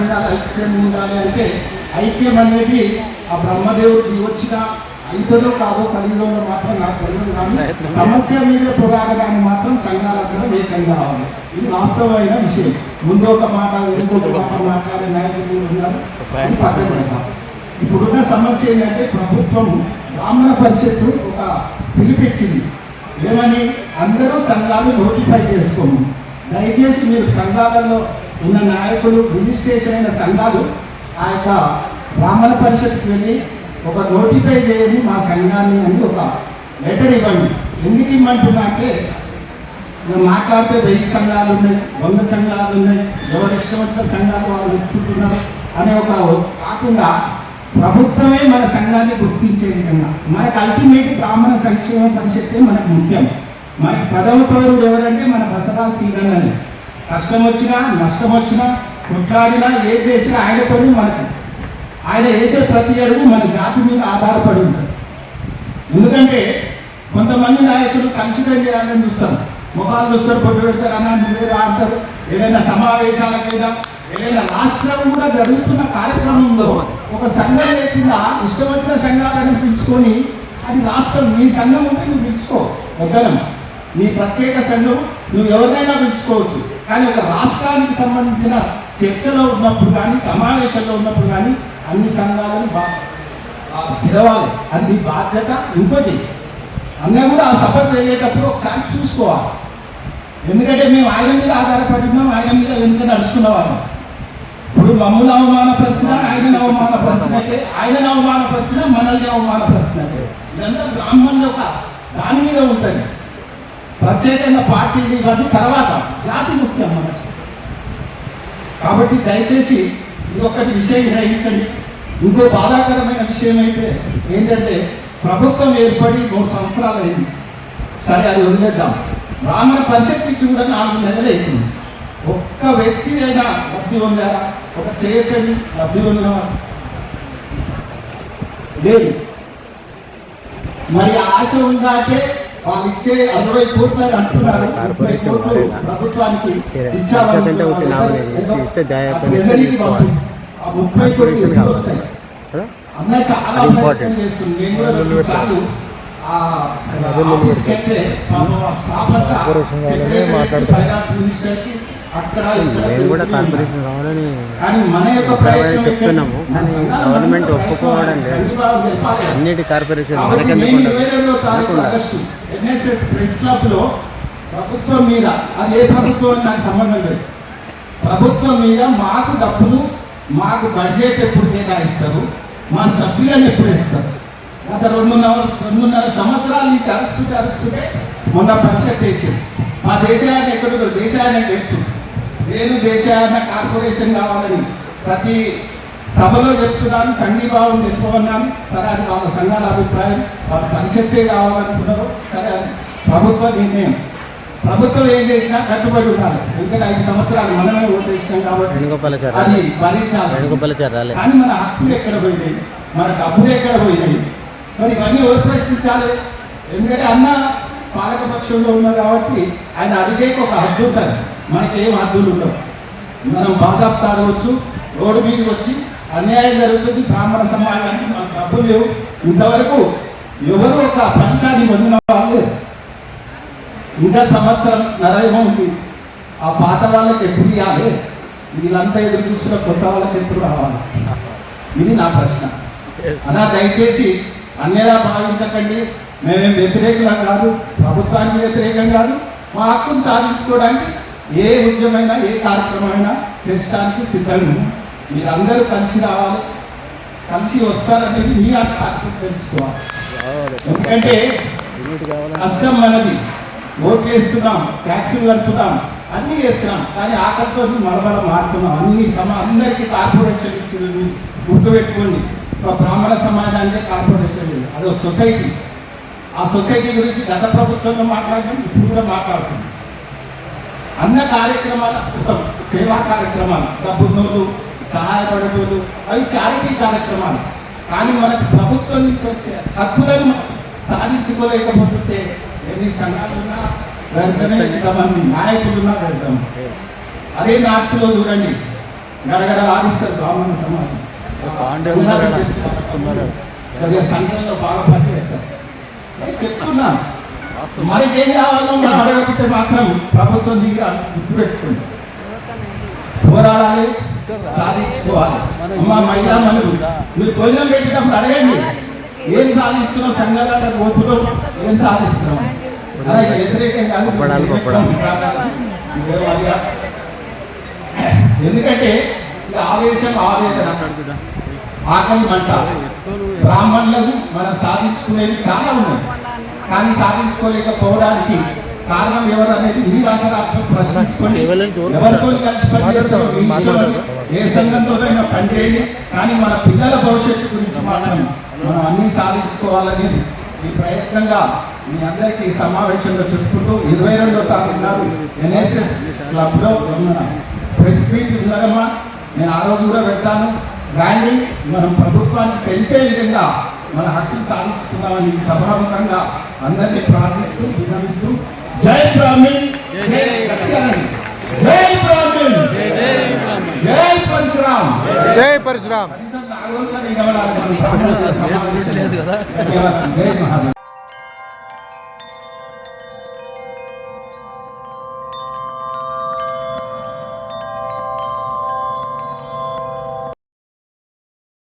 సంఘాలు ఐక్యం ఉండాలి అంటే ఐక్యం అనేది ఆ బ్రహ్మదేవుడికి వచ్చిన అవుతుందో కాదో కలియుగంలో మాత్రం నాకు తెలియదు. కానీ సమస్య మీద పోరాడడానికి మాత్రం సంఘాలందరూ ఏకం కావాలి. ఇది వాస్తవమైన విషయం. ముందు ఒక మాట ఇంకొక మాట మాట్లాడే నాయకులు ఉన్నారు, అది పక్కన పెడతాం. ఇప్పుడున్న సమస్య ఏంటంటే ప్రభుత్వం బ్రాహ్మణ పరిషత్తు ఒక పిలిపించింది. ఏమని? అందరూ సంఘాలు నోటిఫై చేసుకోము, దయచేసి మీరు సంఘాలలో ఉన్న నాయకులు రిజిస్ట్రేషన్ అయిన సంఘాలు ఆ యొక్క బ్రాహ్మణ పరిషత్తుకి వెళ్ళి ఒక నోటిఫై చేయండి మా సంఘాన్ని అని ఒక లెటర్ ఇవ్వండి. ఎందుకు ఇవ్వమంటున్నా అంటే మేము మాట్లాడితే 1000 సంఘాలు ఉన్నాయి, 100 సంఘాలు ఉన్నాయి, ఎవరు ఇష్టం వచ్చిన సంఘాలు వాళ్ళు పెట్టుకుంటున్నారు అనే ఒక కాకుండా ప్రభుత్వమే మన సంఘాన్ని గుర్తించే విధంగా మనకు అల్టిమేట్ బ్రాహ్మణ సంక్షేమ పరిషత్తే మనకు ముఖ్యం. మనకి ప్రథమ పౌరుడు ఎవరంటే మన బసవరాజ్ సీనన్నది. కష్టం వచ్చినా నష్టం వచ్చినా కొట్లాడినా ఏది చేసినా ఆయనతోనే మనకి ఆయన వేసే ప్రతి అడుగు మన జాతి మీద ఆధారపడి ఉంటుంది. ఎందుకంటే కొంతమంది నాయకులు కలుషితం చేయాలని చూస్తారు, ముఖాలు చూస్తారు, పొట్టు పెడతారు, అన్నాడు వేరే ఆడతారు. ఏదైనా సమావేశాలకైనా ఏదైనా రాష్ట్రం కూడా జరుగుతున్న కార్యక్రమంలో ఒక సంఘం లేకుండా ఇష్టం వచ్చిన సంఘాలను పిలుచుకొని అది రాష్ట్రం నీ సంఘం ఉంటే నువ్వు పిలుచుకో, వద్దనం నీ ప్రత్యేక సంఘం నువ్వు ఎవరినైనా పిలుచుకోవచ్చు. కానీ ఒక రాష్ట్రానికి సంబంధించిన చర్చలో ఉన్నప్పుడు కానీ సమావేశంలో ఉన్నప్పుడు కానీ అన్ని సంఘాలను పిలవాలి, అది నీ బాధ్యత. ఇంకోటి అన్నీ కూడా ఆ సభకు వెళ్ళేటప్పుడు ఒకసారి చూసుకోవాలి. ఎందుకంటే మేము ఆయన మీద ఆధారపడి ఉన్నాం, ఆయన మీద ఎంత నడుచుకున్న వాళ్ళం. ఇప్పుడు మమ్మల్ని అవమానపరిచినా ఆయనను అవమానపరిచినట్టే, ఆయనను అవమానపరిచినా మనల్ని అవమానపరిచినట్టే. ఇదంతా బ్రాహ్మణుల యొక్క దాని మీద ఉంటుంది. ప్రత్యేకంగా పార్టీలు ఇవన్నీ తర్వాత, జాతి ముఖ్యం మనకి. కాబట్టి దయచేసి ఇది ఒకటి విషయం గ్రహించండి. ఇంకో బాధాకరమైన విషయం అయితే ఏంటంటే ప్రభుత్వం ఏర్పడి 3 సంవత్సరాలు అయింది. సరే అది వదిలేద్దాం. బ్రాహ్మణ పరిషత్ ఇచ్చి కూడా 4 నెలలు అవుతుంది. ఒక్క వ్యక్తి అయినా లబ్ధి పొందారా? ఒక చేయకండి లబ్ధి పొందినవారు లేదు. మరి ఆశ ఉందా అంటే వాళ్ళు ఇచ్చే 60 కోట్లు అని అంటున్నారు. 30 కోట్లు ప్రభుత్వానికి ఇచ్చామని 30 కోట్లు వస్తాయి. అన్న చాలా ప్రయత్నం చేస్తుంది. నేను కూడా చాలు చెప్తున్నాము, కానీ గవర్నమెంట్ ఒప్పుకోవడం లేదు. అన్నిటి కార్పొరేషన్ ప్రెస్ క్లబ్ లో ప్రభుత్వం మీద, అది ఏ ప్రభుత్వం నాకు సంబంధం లేదు, ప్రభుత్వం మీద మాకు డబ్బులు, మాకు బడ్జెట్ ఎప్పుడు కేటాయిస్తారు, మా సభ్యులను ఎప్పుడు ఇస్తారు. గత 2.5 సంవత్సరాల నుంచి అరుస్తుంటే మొన్న పరిషత్ వేసింది. మా దేశాయన ఎక్కడున్నారు? దేశాయన తెలుసు. నేను దేశాయన కార్పొరేషన్ కావాలని ప్రతి సభలో చెప్తున్నాను, సంఘీభావం తెలుపుకున్నాను. సరే అది వాళ్ళ సంఘాల అభిప్రాయం, వాళ్ళ పరిషత్తే కావాలనుకున్నారు. సరే అది ప్రభుత్వ నిర్ణయం. ప్రభుత్వం ఏం చేసినా కట్టుబడి ఉండాలి. ఎందుకంటే 5 సంవత్సరాలు మనమే ఓటు వేసినాం కాబట్టి అది భరించాలి. కానీ మన హక్కులు ఎక్కడ పోయినాయి, మన డబ్బులు ఎక్కడ పోయినాయి? మరి ఇవన్నీ ఎవరు ప్రశ్నించాలి? ఎందుకంటే అన్న పాలకపక్షంలో ఉన్నారు కాబట్టి ఆయన అడిగేకి ఒక హద్దు ఉంటుంది. మనకేం హద్దులు ఉండవు. మనం బాధాప్తా అడగవచ్చు, రోడ్డు మీదకి వచ్చి అన్యాయం జరుగుతుంది బ్రాహ్మణ సమాజానికి, మనకు డబ్బులు లేవు. ఇంతవరకు ఎవరు ఒక ఫలితాన్ని పొందిన వాళ్ళు ఇంకా సంవత్సరం నరేమో ఉంది. ఆ పాత వాళ్ళకి ఎప్పుడు ఇవ్వాలి? వీళ్ళంతా ఎదురు చూస్తున్న కొత్త వాళ్ళకి ఎప్పుడు రావాలి? ఇది నా ప్రశ్న. అలా దయచేసి అన్నేలా భావించకండి. మేమేం వ్యతిరేకం కాదు, ప్రభుత్వానికి వ్యతిరేకం కాదు. మా హక్కును సాధించుకోవడానికి ఏ ఉద్యమైనా ఏ కార్యక్రమమైనా చేసడానికి సిద్ధంగా. మీరందరూ కలిసి రావాలి, కలిసి వస్తారనేది మీ హక్కు తెలుసుకోవాలి. ఎందుకంటే కష్టం మనది. ఓట్లు వేస్తున్నాం, ట్యాక్సులు కడుతున్నాం, అన్నీ చేస్తున్నాం. కానీ ఆకలితో మలబల మారుతున్నాం. అందరికీ కార్పొరేషన్ ఇచ్చింది గుర్తుపెట్టుకోండి. ఒక బ్రాహ్మణ సమాజానికి కార్పొరేషన్ లేదు, అదో సొసైటీ. ఆ సొసైటీ గురించి గత ప్రభుత్వంలో మాట్లాడడం, ఇప్పుడు కూడా మాట్లాడుతున్నాం. అన్న కార్యక్రమాలు అద్భుతం, సేవా కార్యక్రమాలు, డబ్బున్నోళ్ళు, సహాయపడేటోళ్ళు, అవి చారిటీ కార్యక్రమాలు. కానీ మనకు ప్రభుత్వం నుంచి వచ్చే హక్కులను సాధించుకోలేకపోతుంటే ఎన్ని సంఘాలున్నా వ్యర్థమే, ఎంతమంది నాయకులున్నా వ్యర్థం. అదే నార్త్లో చూడండి, గడగడలాడిస్తారు బ్రాహ్మణ సమాజం. కొద్దిగా సంఘంలో బాగా పనిచేస్తారు. నేను చెప్తున్నాను, మనకి ఏం కావాలో మనం అడగకపోతే మాత్రం ప్రభుత్వం దగ్గర గుర్తు పెట్టుకోండి, పోరాడాలి, సాధించుకోవాలి. అమ్మ మహిళా మనులు మీరు భోజనం పెట్టేటప్పుడు అడగండి, ఏం సాధిస్తున్నాం, సంఘాల ఓపులో ఏం సాధిస్తున్నాం. అలా వ్యతిరేకం కాదు, ఎందుకంటే ఇది ఆవేశం, ఆవేదన, ఆకలి మంట. బ్రాహ్మణులకు మనం సాధించుకునేది చాలా ఉన్నాయి, కానీ సాధించుకోలేకపోవడానికి కారణం ఎవరు అనేది మీరు అంతరాత్మ ప్రశ్నించుకోండి. ఎవరితో కలిసి పనిచేస్తారో మీ ఇష్టం, ఏ సంఘంతోనైనా పనిచేయండి, కానీ మన పిల్లల భవిష్యత్తు గురించి మాత్రం మనం అన్ని సాధించుకోవాలనేది ఈ ప్రయత్నంగా మీ అందరికీ సమావేశంలో చెప్పుకుంటూ 22వ తారీఖు నాడు NSS క్లబ్లో ఉన్న ప్రెస్ మీట్ ఉన్నదమ్మా. నేను ఆ రోజు కూడా వెళ్తాను. రండి, మనం ప్రభుత్వానికి తెలిసే విధంగా మన హక్కులు సాధించుకున్నామని సభాముఖంగా అందరినీ ప్రార్థిస్తూ విన్నవిస్తూ జై బ్రాహ్మణ్, జై బ్రాహ్మణ్, జై పరశురామ్, జై పరశురామ్. కనీసం 4 రోజులు వినవడానికి ధన్యవాదాలు. జై మహాదేవ్.